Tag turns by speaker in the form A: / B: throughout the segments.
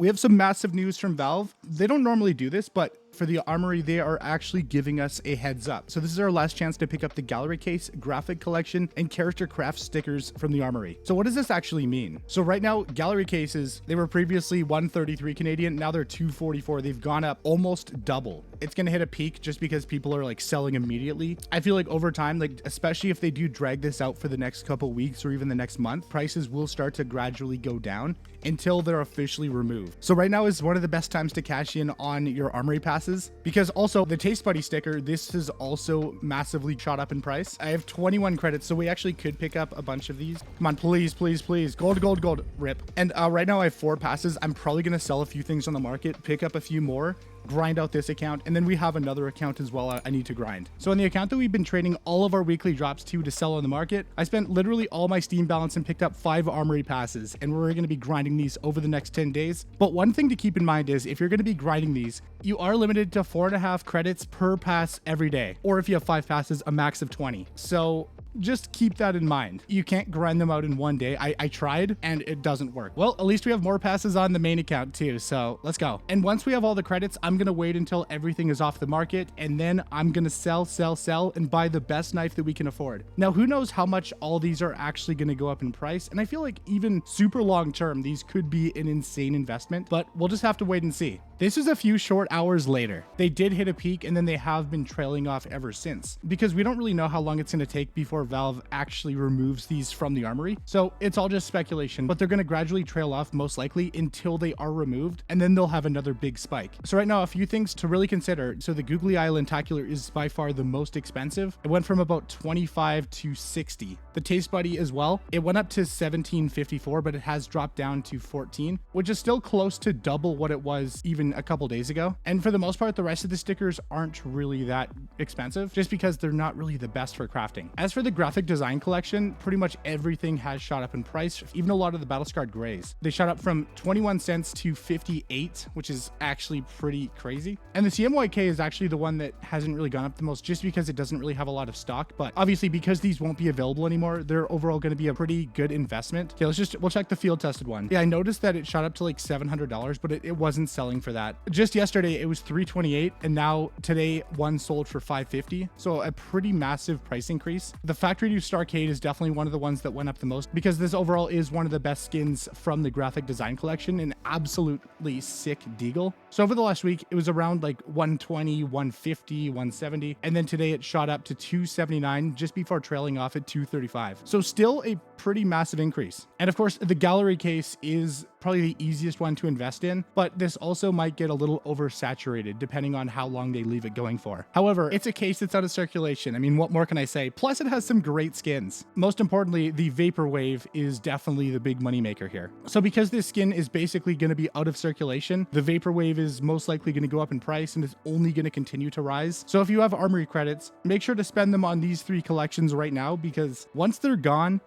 A: we have some massive news from Valve. They don't normally do this, but for the armory, they are actually giving us a heads up. So this is our last chance to pick up the gallery case, graphic collection, and character craft stickers from the armory. So what does this actually mean? So right now, gallery cases, they were previously 133 Canadian, now they're 244. They've gone up almost double. It's gonna hit a peak just because people are like selling immediately. I feel like over time, like especially if they do drag this out for the next couple weeks or even the next month, prices will start to gradually go down until they're officially removed. So right now is one of the best times to cash in on your armory passes, because also the Taste Buddy sticker, this is also massively shot up in price. I have 21 credits, so we actually could pick up a bunch of these. Come on, please, please, please. Gold, gold, gold, rip. And right now I have 4 passes. I'm probably gonna sell a few things on the market, pick up a few more, grind out this account, and then we have another account as well I need to grind. So on the account that we've been trading all of our weekly drops to sell on the market, I spent literally all my Steam balance and picked up 5 armory passes, and we're going to be grinding these over the next 10 days. But one thing to keep in mind is if you're going to be grinding these, you are limited to 4.5 credits per pass every day, or if you have 5 passes, a max of 20. So just keep that in mind. You can't grind them out in one day. I tried and it doesn't work. Well, at least we have more passes on the main account too, so let's go. And once we have all the credits, I'm gonna wait until everything is off the market, and then I'm gonna sell, and buy the best knife that we can afford. Now, who knows how much all these are actually gonna go up in price, and I feel like even super long term, these could be an insane investment, but we'll just have to wait and see. This is a few short hours later. They did hit a peak, and then they have been trailing off ever since, because we don't really know how long it's gonna take before Valve actually removes these from the armory. So it's all just speculation, but they're going to gradually trail off most likely until they are removed, and then they'll have another big spike. So right now, a few things to really consider. So the Googly Eye Lentacular is by far the most expensive. It went from about 25 to 60. The Taste Buddy as well, it went up to 1754, but it has dropped down to 14, which is still close to double what it was even a couple days ago. And for the most part, the rest of the stickers aren't really that expensive, just because they're not really the best for crafting. As for the graphic design collection, pretty much everything has shot up in price, even a lot of the Battlescarred Grays. They shot up from 21 cents to 58, which is actually pretty crazy. And the CMYK is actually the one that hasn't really gone up the most, just because it doesn't really have a lot of stock. But obviously, because these won't be available anymore, they're overall going to be a pretty good investment. Okay, we'll check the field tested one. Yeah, I noticed that it shot up to like $700, but it wasn't selling for that. Just yesterday, it was $328, and now today one sold for $550. So a pretty massive price increase. The Factory to Starcade is definitely one of the ones that went up the most, because this overall is one of the best skins from the graphic design collection, an absolutely sick deagle. So over the last week, it was around like 120, 150, 170, and then today it shot up to 279 just before trailing off at 235. So still a pretty massive increase. And of course, the gallery case is probably the easiest one to invest in, but this also might get a little oversaturated depending on how long they leave it going for. However, it's a case that's out of circulation. I mean, what more can I say? Plus, it has some great skins. Most importantly, the Vaporwave is definitely the big moneymaker here. So because this skin is basically going to be out of circulation, the Vaporwave is most likely going to go up in price and is only going to continue to rise. So if you have armory credits, make sure to spend them on these 3 collections right now, because once they're gone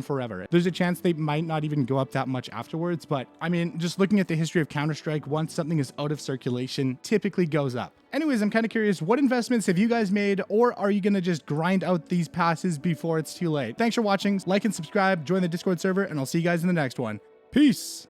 A: forever. There's a chance they might not even go up that much afterwards, but I mean, just looking at the history of Counter-Strike, once something is out of circulation, typically goes up. Anyways, I'm kind of curious, what investments have you guys made, or are you going to just grind out these passes before it's too late? Thanks for watching. Like and subscribe, join the Discord server, and I'll see you guys in the next one. Peace!